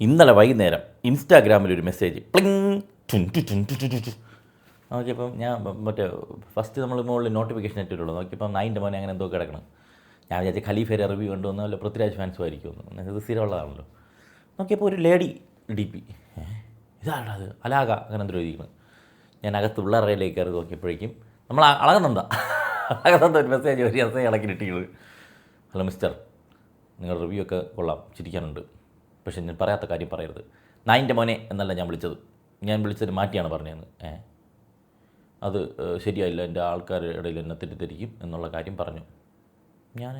ഇന്നലെ വൈകുന്നേരം ഇൻസ്റ്റാഗ്രാമിലൊരു മെസ്സേജ് പ്ലിങ് നോക്കിയപ്പം ഞാൻ മറ്റേ ഫസ്റ്റ് നമ്മൾ മുകളിൽ നോട്ടിഫിക്കേഷൻ ഇട്ടിട്ടുള്ളൂ. നോക്കിയപ്പം 9 മോനെ അങ്ങനെ എന്തോ കിടക്കണം. ഞാൻ വിചാരിച്ച ഖലീഫയുടെ റിവ്യൂ കൊണ്ടുവന്നോ അല്ല പൃഥ്വിരാജ് ഫാൻസും ആയിരിക്കുമെന്ന്. ഇത് സ്ഥിരമുള്ളതാണല്ലോ. നോക്കിയപ്പോൾ ഒരു ലേഡി DP. ഇതാണ് അത് അലാക അങ്ങനെ എന്തോ ഇരിക്കുന്നത്. ഞാൻ അകത്ത് പിള്ളേരുടെയിലേക്ക് കയറി നോക്കിയപ്പോഴേക്കും നമ്മൾ അളകുന്നുണ്ടാ ഒരു മെസ്സേജ് ഒരു മെസ്സേജ് ഇളക്കിയിട്ടിട്ടുള്ളത്. ഹലോ മിസ്റ്റർ, നിങ്ങളുടെ റിവ്യൂ ഒക്കെ കൊള്ളാം, ചിരിക്കാനുണ്ട്. പക്ഷേ ഞാൻ പറയാത്ത കാര്യം പറയരുത്. 9 മോനെ എന്നല്ല ഞാൻ വിളിച്ചത്. ഞാൻ വിളിച്ചത് മാറ്റിയാണ് പറഞ്ഞതെന്ന്. അത് ശരിയായില്ല, എൻ്റെ ആൾക്കാരുടെ ഇടയിൽ എന്നെ തെറ്റിദ്ധരിക്കും എന്നുള്ള കാര്യം പറഞ്ഞു. ഞാൻ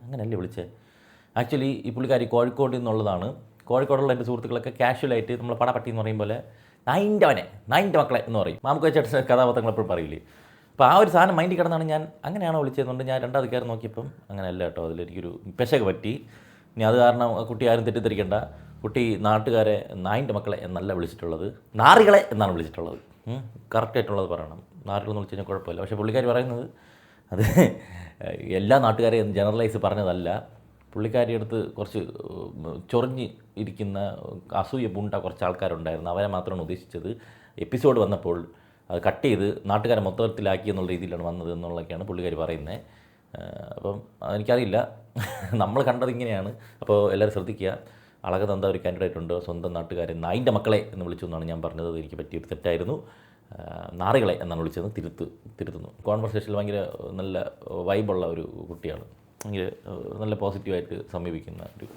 അങ്ങനെയല്ലേ വിളിച്ചത്. ആക്ച്വലി ഈ പുള്ളിക്കാരി കോഴിക്കോട് നിന്നുള്ളതാണ്. കോഴിക്കോടുള്ള എൻ്റെ സുഹൃത്തുക്കളൊക്കെ കാഷ്വലായിട്ട് നമ്മൾ പടപട്ടി എന്ന് പറയും പോലെ 9 മക്കളെ എന്ന് പറയും. മാമുക്ക് വെച്ചിട്ട് കഥാപാത്രങ്ങൾ എപ്പോഴും പറയില്ലേ. അപ്പോൾ ആ ഒരു സാധനം മൈൻഡിൽ കിടന്നാണ് ഞാൻ അങ്ങനെയാണോ വിളിച്ചതെന്നുണ്ട്. ഞാൻ രണ്ടാമത് കയറി നോക്കിയപ്പം അങ്ങനെയല്ല കേട്ടോ, അതിലെനിക്കൊരു പെശക് പറ്റി. ഇനി അത് കാരണം കുട്ടി ആരും തെറ്റിദ്ധരിക്കേണ്ട. കുട്ടി നാട്ടുകാരെ 9 മക്കളെ എന്നല്ല വിളിച്ചിട്ടുള്ളത്, നാറികളെ എന്നാണ് വിളിച്ചിട്ടുള്ളത്. കറക്റ്റായിട്ടുള്ളത് പറയണം. നാറികളെന്ന് വിളിച്ച് കഴിഞ്ഞാൽ കുഴപ്പമില്ല. പക്ഷേ പുള്ളിക്കാരി പറയുന്നത് അത് എല്ലാ നാട്ടുകാരെയും ജനറലൈസ് പറഞ്ഞതല്ല. പുള്ളിക്കാരി അടുത്ത് കുറച്ച് ചൊറിഞ്ഞ് ഇരിക്കുന്ന അസൂയ പൂണ്ട കുറച്ച് ആൾക്കാരുണ്ടായിരുന്നു. അവരെ മാത്രമാണ് ഉദ്ദേശിച്ചത്. എപ്പിസോഡ് വന്നപ്പോൾ അത് കട്ട് ചെയ്ത് നാട്ടുകാരെ മൊത്തത്തിലാക്കി എന്നുള്ള രീതിയിലാണ് വന്നത് എന്നുള്ളതൊക്കെയാണ് പുള്ളിക്കാരി പറയുന്നത്. അപ്പം എനിക്കറിയില്ല, നമ്മൾ കണ്ടത് ഇങ്ങനെയാണ്. അപ്പോൾ എല്ലാവരും ശ്രദ്ധിക്കുക. അളകനന്ദ ഒരു കാൻഡിഡേറ്റ് ഉണ്ട്, സ്വന്തം നാട്ടുകാരെ 9 മക്കളെ എന്ന് വിളിച്ചു എന്നാണ് ഞാൻ പറഞ്ഞത്. അത് എനിക്ക് പറ്റിയൊരു തെറ്റായിരുന്നു. നാറികളെ എന്നാണ് വിളിച്ചത്. തിരുത്തുന്നു. കോൺവെർസേഷനിൽ ഭയങ്കര നല്ല വൈബുള്ള ഒരു കുട്ടിയാണ്. ഭയങ്കര നല്ല പോസിറ്റീവായിട്ട് സമീപിക്കുന്ന ഒരു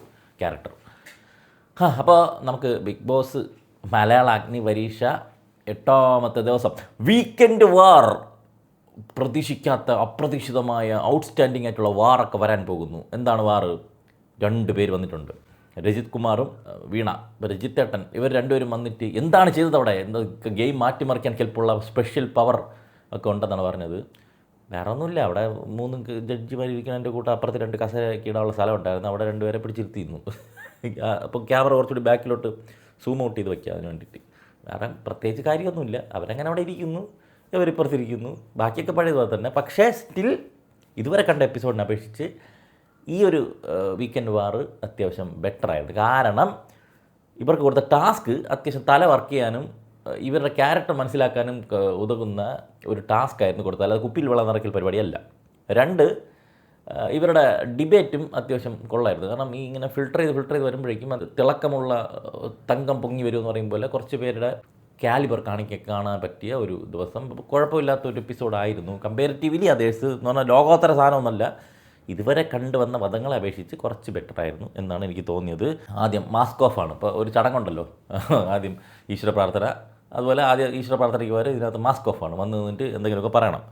ക്യാരക്ടർ. അപ്പോൾ നമുക്ക് ബിഗ് ബോസ് മലയാള അഗ്നി പരീക്ഷ 8ാമത്തെ ദിവസം വീക്കെൻഡ് വാർ. പ്രതീക്ഷിക്കാത്ത അപ്രതീക്ഷിതമായ ഔട്ട്സ്റ്റാൻഡിംഗ് ആയിട്ടുള്ള വാറൊക്കെ വരാൻ പോകുന്നു. എന്താണ് വാറ്? 2 പേര് വന്നിട്ടുണ്ട്, രജിത് കുമാറും വീണ. രജിത് ഏട്ടൻ ഇവർ 2 പേരും വന്നിട്ട് എന്താണ് ചെയ്തത് അവിടെ? എന്താ ഗെയിം മാറ്റിമറിക്കാൻ കെൽപ്പുള്ള സ്പെഷ്യൽ പവർ ഒക്കെ ഉണ്ടെന്നാണ് പറഞ്ഞത്. വേറെ ഒന്നുമില്ല, അവിടെ 3 ജഡ്ജിമാർ ഇരിക്കുന്നതിൻ്റെ കൂട്ടം അപ്പുറത്ത് 2 കസേരയ്ക്ക് ഇടാനുള്ള സ്ഥലം ഉണ്ടായിരുന്നു. അവിടെ 2 പേരെ പിടിച്ചിരുത്തിയിരുന്നു. അപ്പോൾ ക്യാമറ കുറച്ചുകൂടി ബാക്കിലോട്ട് സൂം ഔട്ട് ചെയ്ത് വയ്ക്കുക അതിന് വേണ്ടിയിട്ട്. വേറെ പ്രത്യേകിച്ച് കാര്യമൊന്നുമില്ല. അവരങ്ങനെ അവിടെ ഇരിക്കുന്നു, ഇവരിപ്പുറത്തിരിക്കുന്നു. ബാക്കിയൊക്കെ പഴയതുപോലെ തന്നെ. പക്ഷേ സ്റ്റിൽ ഇതുവരെ കണ്ട എപ്പിസോഡിനെ അപേക്ഷിച്ച് ഈ ഒരു വീക്കെൻഡ് വാർ അത്യാവശ്യം ബെറ്ററായിരുന്നു. കാരണം ഇവർക്ക് കൊടുത്ത ടാസ്ക് അത്യാവശ്യം തല വർക്ക് ചെയ്യാനും ഇവരുടെ ക്യാരക്ടർ മനസ്സിലാക്കാനും ഉതകുന്ന ഒരു ടാസ്ക് ആയിരുന്നു കൊടുത്തത്. അല്ലാതെ കുപ്പിയിൽ വെള്ളം നിറയ്ക്കൽ പരിപാടിയല്ല. 2 ഇവരുടെ ഡിബേറ്റും അത്യാവശ്യം കൊള്ളായിരുന്നു. കാരണം ഈ ഇങ്ങനെ ഫിൽട്ടർ ചെയ്ത് വരുമ്പോഴേക്കും അത് തിളക്കമുള്ള തങ്കം പൊങ്ങി വരുമെന്ന് പറയും പോലെ കുറച്ച് പേരുടെ കാലിബർ കാണാൻ പറ്റിയ ഒരു ദിവസം. കുഴപ്പമില്ലാത്തൊരു എപ്പിസോഡായിരുന്നു. കമ്പാരിറ്റീവ്ലി അതേഴ്സ് എന്ന് പറഞ്ഞാൽ ലോകോത്തര സാധനമൊന്നുമല്ല, ഇതുവരെ കണ്ടുവന്ന പദങ്ങളെ അപേക്ഷിച്ച് കുറച്ച് ബെറ്ററായിരുന്നു എന്നാണ് എനിക്ക് തോന്നിയത്. ആദ്യം മാസ്ക് ഓഫാണ്. ഇപ്പോൾ ഒരു ചടങ്ങുണ്ടല്ലോ, ആദ്യം ഈശ്വര പ്രാർത്ഥന. അതുപോലെ ആദ്യം ഈശ്വര പ്രാർത്ഥനയ്ക്ക് വരെ ഇതിനകത്ത് മാസ്ക് ഓഫാണ്. വന്ന് നിന്നിട്ട് എന്തെങ്കിലുമൊക്കെ പറയണം.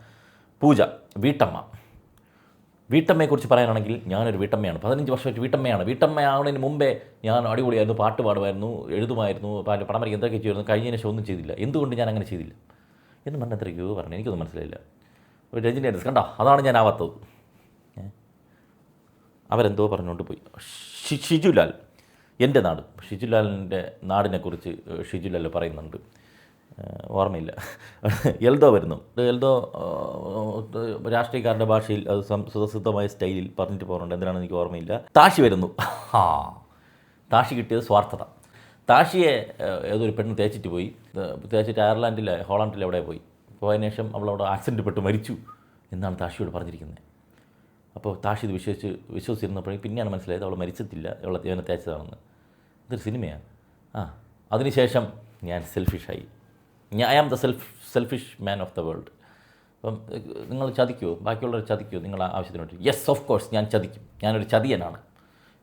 പൂജ, വീട്ടമ്മയെക്കുറിച്ച് പറയാനാണെങ്കിൽ ഞാനൊരു വീട്ടമ്മയാണ്. 15 വർഷമായിട്ട് വീട്ടമ്മയാണ്. വീട്ടമ്മയാവുന്നതിന് മുമ്പേ ഞാൻ അടിപൊളിയായിരുന്നു, പാട്ട് പാടുമായിരുന്നു, എഴുതുമായിരുന്നു, പടം വരയ്ക്ക് എന്തൊക്കെ ചെയ്യുമായിരുന്നു. കഴിഞ്ഞതിന് ശേഷം ഒന്നും ചെയ്തില്ല. എന്തുകൊണ്ട് ഞാൻ അങ്ങനെ ചെയ്തില്ല എന്ന് പറഞ്ഞ എത്രയ്ക്കോ പറഞ്ഞു. എനിക്കൊന്നും മനസ്സിലായില്ല. ഒരു രഞ്ജിനി അഡ്രസ് കണ്ടോ, അതാണ് ഞാൻ ആവാത്തത്. അവരെന്തോ പറഞ്ഞുകൊണ്ട് പോയി. ഷിജുലാൽ, എൻ്റെ നാട്, ഷിജുലാലിൻ്റെ നാടിനെക്കുറിച്ച് ഷിജുലാൽ പറയുന്നുണ്ട്. ഓർമ്മയില്ല. എൽദോ വരുന്നു. എൽദോ രാഷ്ട്രീയക്കാരുടെ ഭാഷയിൽ അത് സുതസിദ്ധമായ സ്റ്റൈലിൽ പറഞ്ഞിട്ട് പോകുന്നുണ്ട്. എന്തിനാണെന്ന് എനിക്ക് ഓർമ്മയില്ല. താഷി വരുന്നു. താഷി കിട്ടിയത് സ്വാർത്ഥത. താഷിയെ ഏതൊരു പെണ്ണ് തേച്ചിട്ട് ഹോളണ്ടിൽ എവിടെ പോയതിനു ശേഷം അവളവിടെ ആക്സിഡൻറ്റ് പെട്ട് മരിച്ചു എന്നാണ് താഷിയോട് പറഞ്ഞിരിക്കുന്നത്. അപ്പോൾ താഷി ഇത് വിശ്വസിച്ചിരുന്നപ്പോഴേ പിന്നെയാണ് മനസ്സിലായത് അവൾ മരിച്ചത്തില്ല, ഇവനെ തേച്ചതാണെന്ന്. ഇതൊരു സിനിമയാണ്. അതിനുശേഷം ഞാൻ സെൽഫിഷായി. I am the selfish man of the world. അപ്പം നിങ്ങൾ ചതിക്കുമോ? ബാക്കിയുള്ളവർ ചതിക്കുമോ നിങ്ങളുടെ ആവശ്യത്തിന് വേണ്ടി? യെസ്, ഓഫ് കോഴ്സ് ഞാൻ ചതിക്കും. ഞാനൊരു ചതിയനാണ്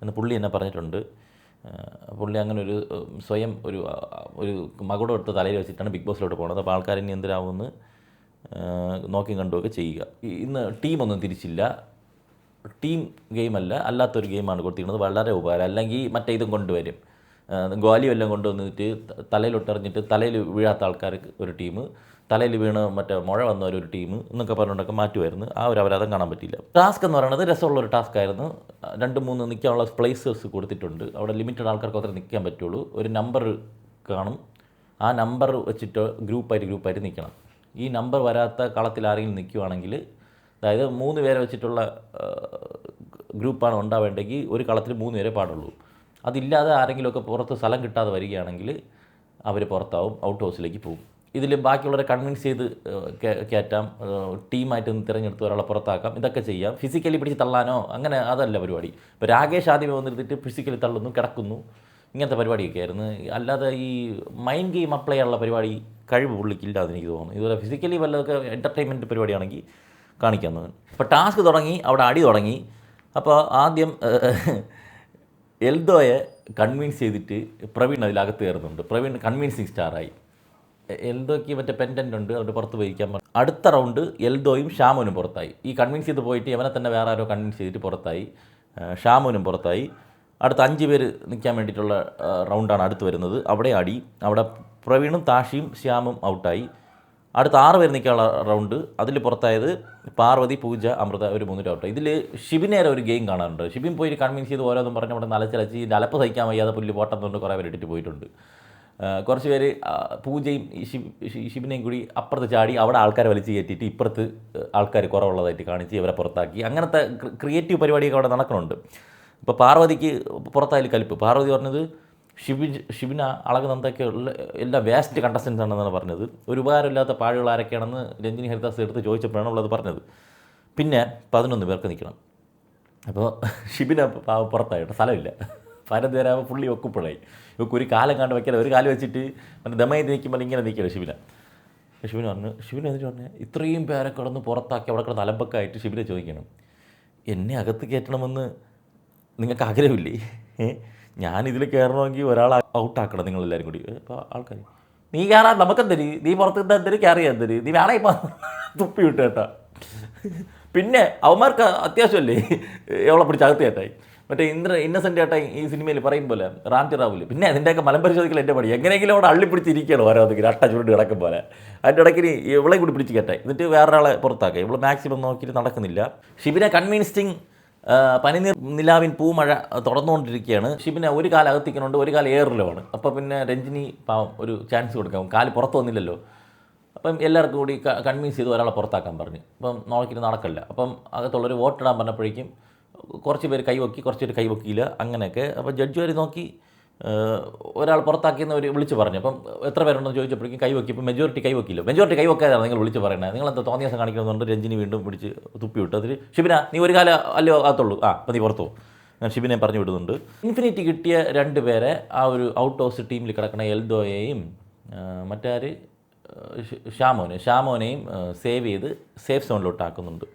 എന്ന് പുള്ളി എന്നെ പറഞ്ഞിട്ടുണ്ട്. പുള്ളി അങ്ങനെ ഒരു സ്വയം ഒരു മകുടം എടുത്ത് തലയിൽ വെച്ചിട്ടാണ് ബിഗ് ബോസിലോട്ട് പോകുന്നത്. അപ്പോൾ ആൾക്കാർ ഇനി എന്തിനാവുമെന്ന് നോക്കി കണ്ടുമൊക്കെ ചെയ്യുക. ഇന്ന് ടീമൊന്നും തിരിച്ചില്ല. ടീം ഗെയിമല്ല, അല്ലാത്തൊരു ഗെയിമാണ് കൊടുത്തിരിക്കുന്നത്. വളരെ ഉപകാരം. അല്ലെങ്കിൽ മറ്റേ ഇതും കൊണ്ടുവരും, ഗോലി എല്ലാം കൊണ്ടുവന്നിട്ട് തലയിലൊട്ടെറിഞ്ഞിട്ട് തലയിൽ വീഴാത്ത ആൾക്കാർക്ക് ഒരു ടീം, തലയിൽ വീണ് മറ്റേ മുഴ വന്നവരൊരു ടീം എന്നൊക്കെ പറഞ്ഞുകൊണ്ടൊക്കെ മാറ്റുമായിരുന്നു. ആ ഒരു അപരാധം കാണാൻ പറ്റിയില്ല. ടാസ്ക് എന്ന് പറയുന്നത് രസമുള്ളൊരു ടാസ്ക് ആയിരുന്നു. 2-3 നിൽക്കാനുള്ള പ്ലേസസ് കൊടുത്തിട്ടുണ്ട്. അവിടെ ലിമിറ്റഡ് ആൾക്കാർക്ക് മാത്രമേ നിൽക്കാൻ പറ്റുള്ളൂ. ഒരു നമ്പർ കാണും. ആ നമ്പർ വെച്ചിട്ട് ഗ്രൂപ്പായിട്ട് നിൽക്കണം. ഈ നമ്പർ വരാത്ത കളത്തിൽ ആരെങ്കിലും നിൽക്കുകയാണെങ്കിൽ, അതായത് 3 പേരെ വെച്ചിട്ടുള്ള ഗ്രൂപ്പാണ് ഉണ്ടാവേണ്ടെങ്കിൽ ഒരു കളത്തിൽ 3 പേരെ പാടുള്ളൂ. അതില്ലാതെ ആരെങ്കിലുമൊക്കെ പുറത്ത് സ്ഥലം കിട്ടാതെ വരികയാണെങ്കിൽ അവർ പുറത്താവും, ഔട്ട് ഹൗസിലേക്ക് പോകും. ഇതിൽ ബാക്കിയുള്ളവരെ കൺവിൻസ് ചെയ്ത് കയറ്റാം, ടീമായിട്ട് തിരഞ്ഞെടുത്ത് ഒരാളെ പുറത്താക്കാം, ഇതൊക്കെ ചെയ്യാം. ഫിസിക്കലി പിടിച്ച് തള്ളാനോ അങ്ങനെ അതല്ല പരിപാടി. ഇപ്പോൾ രാകേഷ് ആദ്യമേ വന്നിരുന്നിട്ട് ഫിസിക്കലി തള്ളുന്നു, കിടക്കുന്നു, ഇങ്ങനത്തെ പരിപാടിയൊക്കെ ആയിരുന്നു. അല്ലാതെ ഈ മൈൻഡ് ഗെയിം അപ്ലൈ ചെയ്യാനുള്ള പരിപാടി കഴിവ് പുള്ളിക്കില്ല അതെനിക്ക് തോന്നുന്നു. ഇതുപോലെ ഫിസിക്കലി വല്ലതൊക്കെ എൻ്റർടൈൻമെൻറ്റ് പരിപാടിയാണെങ്കിൽ കാണിക്കുന്നത്. ഇപ്പോൾ ടാസ്ക് തുടങ്ങി, അവിടെ അടി തുടങ്ങി. അപ്പോൾ ആദ്യം എൽദോയെ കൺവിൻസ് ചെയ്തിട്ട് പ്രവീൺ അതിലകത്ത് കയറുന്നുണ്ട്. പ്രവീൺ കൺവിൻസിങ് സ്റ്റാറായി. എൽദോയ്ക്ക് മറ്റേ പെൻഡൻ്റ് ഉണ്ട്, അവിടെ പുറത്ത് പോയിരിക്കാൻ പറഞ്ഞു. അടുത്ത റൗണ്ട് എൽദോയും ഷാമോനും പുറത്തായി. ഈ കൺവിൻസ് ചെയ്ത് പോയിട്ട് അവനെ തന്നെ വേറെ ആരോ കൺവിൻസ് ചെയ്തിട്ട് പുറത്തായി. ഷാമോനും പുറത്തായി. അടുത്ത 5 പേര് നിൽക്കാൻ വേണ്ടിയിട്ടുള്ള റൗണ്ടാണ് അടുത്ത് വരുന്നത്. അവിടെ അടി. അവിടെ പ്രവീണും താഷിയും ശ്യാമും ഔട്ടായി. അടുത്ത 6 പേര് നിൽക്കാനുള്ള റൗണ്ട്. അതിൽ പുറത്തായത് പാർവതി, പൂജ, അമൃത, ഒരു 3 ഔട്ടായി. ഇതിൽ ഷിബിനേരെ ഒരു ഗെയിം കാണാറുണ്ട്. ഷിബിൻ പോയി കൺവിൻസ് ചെയ്ത് ഓരോന്നും പറഞ്ഞ് അവിടെ നലച്ചിലച്ച് ഈ അലപ്പ് സഹിക്കാൻ വയ്യാതെ പുല്ല് പോട്ടെന്നുകൊണ്ട് കുറേ പേര് ഇട്ടിട്ട് പോയിട്ടുണ്ട്. കുറച്ച് പേര് പൂജയും ഷിബിനെയും കൂടി അപ്പുറത്ത് ചാടി അവിടെ ആൾക്കാരെ വലിച്ച് കയറ്റിയിട്ട് ഇപ്പുറത്ത് ആൾക്കാർ കുറവുള്ളതായിട്ട് കാണിച്ച് ഇവരെ പുറത്താക്കി. അങ്ങനത്തെ ക്രിയേറ്റീവ് പരിപാടിയൊക്കെ അവിടെ നടക്കുന്നുണ്ട്. ഇപ്പോൾ പാർവതിക്ക് പുറത്തായാലും കലിപ്പ്. പാർവതി പറഞ്ഞത് ഷിബിന അളക് നന്ദൊക്കെ ഉള്ള എല്ലാ വേസ്റ്റ് കണ്ടസ്റ്റൻസ് ആണെന്നാണ് പറഞ്ഞത്. ഒരു ഉപകാരമില്ലാത്ത പാഴുകൾ ആരൊക്കെയാണെന്ന് രഞ്ജിനി ഹരിദാസ് എടുത്ത് ചോദിച്ചപ്പോഴാണ് ഉള്ളത് പറഞ്ഞത്. പിന്നെ 11 പേർക്ക് നിൽക്കണം. അപ്പോൾ ഷിബിന പുറത്തായിട്ട് സ്ഥലമില്ല. 15 പേരാകുമ്പോൾ പുള്ളി ഒക്കുപ്പോഴായി. ഇവർക്ക് ഒരു കാലം കണ്ട് വയ്ക്കാതെ ഒരു കാലം വെച്ചിട്ട് മറ്റേ ദമയത്ത് നിൽക്കുമ്പോൾ ഇങ്ങനെ നിൽക്കില്ല ഷിബിന എന്നിട്ട് പറഞ്ഞു ഇത്രയും പേരെ കിടന്ന് പുറത്താക്കി അവിടെ കിടന്ന് അലമ്പക്കായിട്ട് ഷിബിന ചോദിക്കണം, എന്നെ അകത്ത് കയറ്റണമെന്ന് നിങ്ങൾക്ക് ആഗ്രഹമില്ലേ? ഞാനിതിൽ കയറണമെങ്കിൽ ഒരാളെ ഔട്ടാക്കണം നിങ്ങളെല്ലാവരും കൂടി. അപ്പോൾ ആൾക്കാർ നീ കയറാൻ നമുക്കെന്തരി, നീ പുറത്ത് നിന്ന് എന്തരി കയറി എന്തരി, നീ വേണേ ഇപ്പം തുപ്പി വിട്ട് കേട്ടാ. പിന്നെ അവന്മാർക്ക് അത്യാവശ്യമല്ലേ എവളെ പിടിച്ച് അകത്ത് കയറ്റായി. മറ്റേ ഇന്നസെൻ്റ് ഏട്ടായി ഈ സിനിമയിൽ പറയും പോലെ റാംജി റാവുല്. പിന്നെ അതിൻ്റെയൊക്കെ മലം പരിശോധിക്കൽ എൻ്റെ പടി. എങ്ങനെയെങ്കിലും അവിടെ അള്ളിപ്പിടിച്ചിരിക്കുകയാണ് ഓരോന്നെങ്കിലും അട്ട ചുരുണ്ട് കിടക്കും പോലെ. അതിൻ്റെ ഇടയ്ക്ക് ഇവളെ കൂടി പിടിച്ച് കയറ്റായി. എന്നിട്ട് വേറൊരാളെ പുറത്താക്കുക. ഇവൾ മാക്സിമം നോക്കിയിട്ട് നടക്കുന്നില്ല. ഷിബിനെ കൺവിൻസിങ് പനിനീർ നിലാവിൻ പൂമഴ തുടർന്നുകൊണ്ടിരിക്കുകയാണ്. ഷിബിനെ ഒരു കാലം അകത്തിക്കുന്നുണ്ട്, ഒരു കാലം എയറിലുമാണ്. അപ്പോൾ പിന്നെ രഞ്ജിനി പാവം ഒരു ചാൻസ് കൊടുക്കാം, കാല് പുറത്ത് വന്നില്ലല്ലോ. അപ്പം എല്ലാവർക്കും കൂടി കൺവിൻസ് ചെയ്ത് ഒരാളെ പുറത്താക്കാൻ പറഞ്ഞു. അപ്പം നോക്കിയിട്ട് നടക്കില്ല. അപ്പം അകത്തുള്ളൊരു വോട്ടിടാൻ പറഞ്ഞപ്പോഴേക്കും കുറച്ച് പേര് കൈവക്കി, കുറച്ച് പേര് കൈവക്കിയില്ല, അങ്ങനെയൊക്കെ. അപ്പോൾ ജഡ്ജ് വരെ നോക്കി ഒരാൾ പുറത്താക്കിയെന്ന് വിളിച്ച് പറഞ്ഞു. അപ്പം എത്ര പേരുണ്ടെന്ന് ചോദിച്ചപ്പോഴേക്കും കൈവക്കിയപ്പോൾ മെജോറിറ്റി കൈവക്കില്ല. മെജോറിറ്റി കൈവക്കാതാണ് നിങ്ങൾ വിളിച്ച് പറയുന്നത്. നിങ്ങളെന്താ തോന്നിയ ദിവസം കാണിക്കണമെന്നുണ്ട് രഞ്ജിനി വീണ്ടും പിടിച്ച് തുപ്പി വിട്ടു. അതിൽ ഷിബിന നീ ഒരു കാലം അല്ലോ അകത്തുള്ളൂ, അപ്പോൾ നീ പുറത്തു പോകും. ഞാൻ ഷിബിനെ പറഞ്ഞു വിടുന്നുണ്ട്. ഇൻഫിനിറ്റി കിട്ടിയ 2 പേരെ ആ ഒരു ഔട്ട് ഹൗസ് ടീമിൽ കിടക്കുന്ന എൽദോയെയും മറ്റാര് ഷാമോനെയും സേവ് ചെയ്ത് സേഫ് സോണിലോട്ട് ആക്കുന്നുണ്ട്.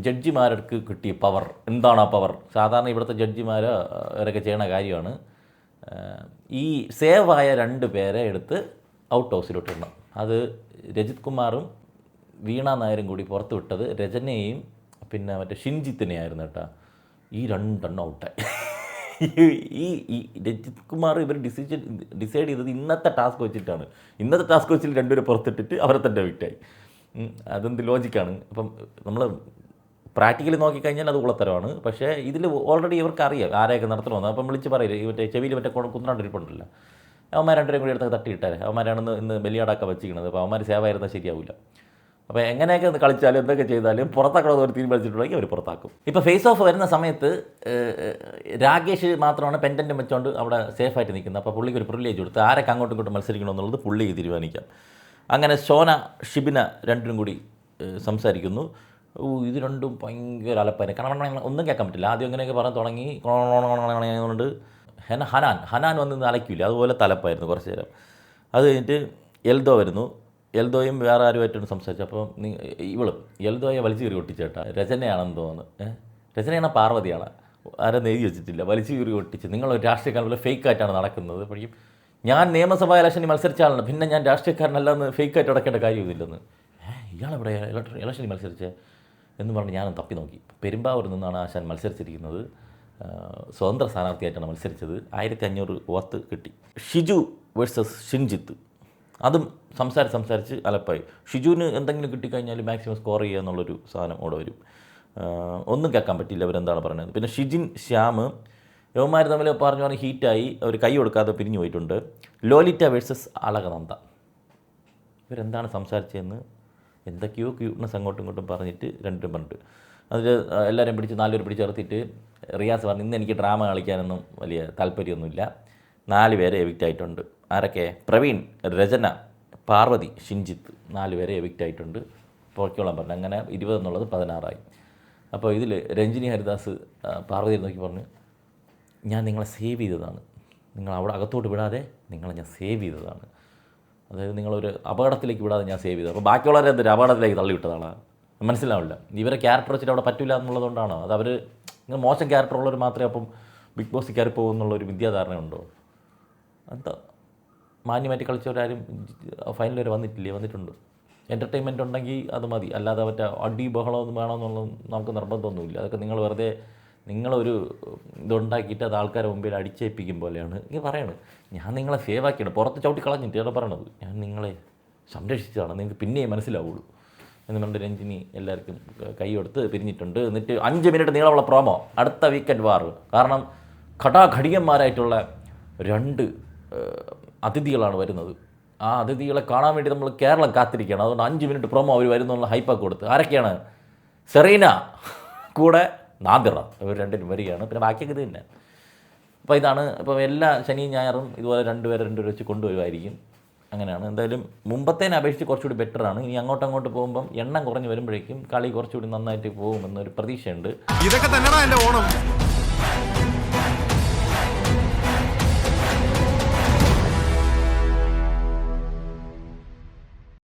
ജഡ്ജിമാർക്ക് കിട്ടിയ പവർ എന്താണ്? ആ പവർ സാധാരണ ഇവിടുത്തെ ജഡ്ജിമാർ അവരൊക്കെ ചെയ്യണ കാര്യമാണ്. ഈ സേവായ 2 പേരെ എടുത്ത് ഔട്ട് ഹൗസിലോട്ട് ഇടണം. അത് രജിത് കുമാറും വീണ നായരും കൂടി പുറത്ത് വിട്ടത് രചനയെയും പിന്നെ മറ്റേ ഷിൻജിത്തിനെയായിരുന്നു കേട്ടോ. ഈ 2 ഔട്ടായി. ഈ രജിത് കുമാർ ഇവർ ഡിസൈഡ് ചെയ്തത് ഇന്നത്തെ ടാസ്ക് വെച്ചിട്ടാണ്. ഇന്നത്തെ ടാസ്ക് വെച്ചിട്ട് 2 പേരെ പുറത്തിട്ടിട്ട് അവരെ തന്നെ വിക്റ്റായി. അതെന്ത് ലോജിക്കാണ്? അപ്പം നമ്മൾ പ്രാക്ടിക്കലി നോക്കിക്കഴിഞ്ഞാൽ അത് ഉള്ളത്തരമാണ്. പക്ഷേ ഇതിൽ ഓൾറെഡി ഇവർക്ക് അറിയാം ആരെയൊക്കെ നടത്തണമെന്ന്. അപ്പം വിളിച്ച് പറയില്ല, ഈ മറ്റേ ചെവിയിൽ മറ്റേ കുന്നണ്ടിരിപ്പുണ്ടല്ലോ, അവന്മാർ 2 പേരും കൂടി എടുത്ത് തട്ടിയിട്ടാരെ അവന്മാരാണെന്ന് ഇന്ന് ബലിയാടാക്കാൻ വെച്ചിരിക്കുന്നത്. അപ്പോൾ അവന്മാർ സേവായിരുന്നാൽ ശരിയാവില്ല. അപ്പോൾ എങ്ങനെയൊക്കെ ഒന്ന് കളിച്ചാലും എന്തൊക്കെ ചെയ്താലും പുറത്താക്കണമെന്ന് ഒരു തീരുമാനിച്ചിട്ടുണ്ടെങ്കിൽ അവർ പുറത്താക്കും. ഇപ്പോൾ ഫേസ് ഓഫ് വരുന്ന സമയത്ത് രാകേഷ് മാത്രമാണ് പെൻഡൻറ്റും വെച്ചുകൊണ്ട് അവിടെ സേഫായിട്ട് നിൽക്കുന്നത്. അപ്പോൾ പുള്ളിക്ക് ഒരു പ്രിവിലേജ് കൊടുത്ത് ആരൊക്കെ അങ്ങോട്ടും ഇങ്ങോട്ടും മത്സരിക്കണമെന്നുള്ളത് പുള്ളിക്ക് തീരുമാനിക്കാം. അങ്ങനെ സോന ഷിബിന 2 കൂടി സംസാരിക്കുന്നു. ഇത് 2 ഭയങ്കര അലപ്പനെ കാരണം ഒന്നും കേൾക്കാൻ പറ്റില്ല. ആദ്യം ഇങ്ങനെയൊക്കെ പറയാൻ തുടങ്ങി കൊണ്ട് ഹനാൻ വന്ന് അലക്കില്ല, അതുപോലെ തലപ്പായിരുന്നു കുറച്ച് നേരം. അത് കഴിഞ്ഞിട്ട് എൽദോ വരുന്നു. എൽദോയും വേറെ ആരുമായിട്ടാണ് സംസാരിച്ചത്. അപ്പോൾ എൽദോയെ വലിച്ചു കീറി ഒട്ടിച്ചേട്ടാ. രചനയാണെന്ന് തോന്നുന്നു. രചനയാണ് പാർവതിയാണ്, ആരെന്ന് എഴുതി വെച്ചിട്ടില്ല. വലിച്ചു കീറി ഒട്ടിച്ച് നിങ്ങളൊരു രാഷ്ട്രീയക്കാരൻ പോലെ ഫേക്കായിട്ടാണ് നടക്കുന്നത്. അപ്പോഴേക്കും ഞാൻ നിയമസഭാ ഇലക്ഷനിൽ മത്സരിച്ച ആളാണ്, പിന്നെ ഞാൻ രാഷ്ട്രീയക്കാരനല്ലെന്ന് ഫേക്കായിട്ട് അടക്കേണ്ട കാര്യമൊന്നുമില്ലെന്ന്. ഇയാളെവിടെ ഇലക്ഷനിൽ മത്സരിച്ചേ എന്ന് പറഞ്ഞ് ഞാനും തപ്പി നോക്കി. പെരുമ്പാവൂരിൽ നിന്നാണ് ആശാൻ മത്സരിച്ചിരിക്കുന്നത്. സ്വതന്ത്ര സ്ഥാനാർത്ഥിയായിട്ടാണ് മത്സരിച്ചത്. 1500 വോട്ട് കിട്ടി. ഷിജു വേഴ്സസ് ഷിൻജിത്ത്, അതും സംസാരിച്ച് അലപ്പായി. ഷിജുവിന് എന്തെങ്കിലും കിട്ടിക്കഴിഞ്ഞാൽ മാക്സിമം സ്കോർ ചെയ്യുക എന്നുള്ളൊരു സാധനം അവിടെ വരും. ഒന്നും കേൾക്കാൻ പറ്റില്ല അവരെന്താണ് പറയുന്നത്. പിന്നെ ഷിജിൻ ശ്യാം യവന്മാർ തമ്മിൽ പറഞ്ഞ് ഹീറ്റായി അവർ കൈ കൊടുക്കാതെ പിരിഞ്ഞു പോയിട്ടുണ്ട്. ലോലിറ്റ വേഴ്സസ് അളകനന്ദ, ഇവരെന്താണ് സംസാരിച്ചതെന്ന് എന്തൊക്കെയോ ക്യൂട്ട്നെസ് അങ്ങോട്ടും ഇങ്ങോട്ടും പറഞ്ഞിട്ട് 2 പറഞ്ഞിട്ട് അതിൽ എല്ലാവരും പിടിച്ച് 4 പേര് പിടിച്ച് ചേർത്തിട്ട് റിയാസ് പറഞ്ഞു ഇന്ന് എനിക്ക് ഡ്രാമ കളിക്കാനൊന്നും വലിയ താല്പര്യമൊന്നുമില്ല. 4 പേരെ എവിക്റ്റ് ആയിട്ടുണ്ട്. ആരൊക്കെ? പ്രവീൺ, രചന, പാർവതി, ഷിൻജിത്ത് 4 പേരെ എവിക്റ്റ് ആയിട്ടുണ്ട്. പുറക്കോളാൻ പറഞ്ഞു. അങ്ങനെ 20 എന്നുള്ളത് 16 അപ്പോൾ ഇതിൽ രഞ്ജിനി ഹരിദാസ് പാർവതി നോക്കി പറഞ്ഞു, ഞാൻ നിങ്ങളെ സേവ് ചെയ്തതാണ്, നിങ്ങൾ അവിടെ അകത്തോട്ട് വിടാതെ നിങ്ങളെ ഞാൻ സേവ് ചെയ്തതാണ്. അതായത് നിങ്ങളൊരു അപകടത്തിലേക്ക് വിടാതെ ഞാൻ സേവ് ചെയ്തത്. അപ്പോൾ ബാക്കിയുള്ളവരെ എന്തൊരു അപകടത്തിലേക്ക് തള്ളിവിട്ടതാണ് മനസ്സിലാവില്ല. ഇവരെ ക്യാരക്ടർ വെച്ചിട്ട് അവിടെ പറ്റില്ല എന്നുള്ളതുകൊണ്ടാണോ? അത് അവർ ഇങ്ങനെ മോശം ക്യാരക്ടർ ഉള്ളവർ മാത്രമേ അപ്പം ബിഗ് ബോസ് കയറി പോകുമെന്നുള്ളൊരു വിദ്യാധാരണ ഉണ്ടോ? എന്താ മാന്യമായിട്ട് കളിച്ചവരാരും ഫൈനൽ വരെ വന്നിട്ടുണ്ട്. എൻ്റർടൈൻമെൻറ്റ് ഉണ്ടെങ്കിൽ അത് മതി, അല്ലാതെ മറ്റേ അടി ബഹളമൊന്നും വേണമെന്നുള്ളത് നമുക്ക് നിർബന്ധമൊന്നുമില്ല. അതൊക്കെ നിങ്ങൾ വെറുതെ നിങ്ങളൊരു ഇതുണ്ടാക്കിയിട്ട് അത് ആൾക്കാരുടെ മുമ്പിൽ അടിച്ചേൽപ്പിക്കും പോലെയാണ് ഈ പറയണത്. ഞാൻ നിങ്ങളെ സേവ് ആക്കിയാണ്, പുറത്ത് ചവിട്ടി കളഞ്ഞിട്ട് ആണ് പറയണത്, ഞാൻ നിങ്ങളെ സംരക്ഷിച്ചതാണ്, നിങ്ങൾക്ക് പിന്നെയും മനസ്സിലാവുള്ളൂ എന്ന് പറഞ്ഞിട്ട് രഞ്ജിനി എല്ലാവർക്കും കൈ കൊടുത്ത് പിരിഞ്ഞിട്ടുണ്ട്. എന്നിട്ട് 5 മിനിറ്റ് നീളമുള്ള പ്രോമോ, അടുത്ത വീക്കെൻഡ് വാർ. കാരണം ഘടികന്മാരായിട്ടുള്ള 2 അതിഥികളാണ് വരുന്നത്. ആ അതിഥികളെ കാണാൻ വേണ്ടി നമ്മൾ കേരളം കാത്തിരിക്കുകയാണ്. അതുകൊണ്ട് 5 മിനിറ്റ് പ്രൊമോ അവർ വരുന്നുള്ള ഹൈപ്പൊക്കെ കൊടുത്ത്. ആരൊക്കെയാണ്? സെറീന കൂടെ നാദിറ, ഇവർ 2 വരികയാണ്. പിന്നെ ബാക്കിയൊക്കെ ഇത് തന്നെ. അപ്പോൾ ഇതാണ്. ഇപ്പോൾ എല്ലാ ശനിയും ഞായറും ഇതുപോലെ 2 പേരെ വെച്ച് കൊണ്ടുവരുമായിരിക്കും. അങ്ങനെയാണ്. എന്തായാലും മുമ്പത്തേനെ അപേക്ഷിച്ച് കുറച്ചുകൂടി ബെറ്ററാണ്. ഇനി അങ്ങോട്ട് പോകുമ്പം എണ്ണം കുറഞ്ഞ് വരുമ്പോഴേക്കും കളി കുറച്ചുകൂടി നന്നായിട്ട് പോകുമെന്നൊരു പ്രതീക്ഷയുണ്ട്. ഇതൊക്കെ തന്നെയാണ് എൻ്റെ ഓണം.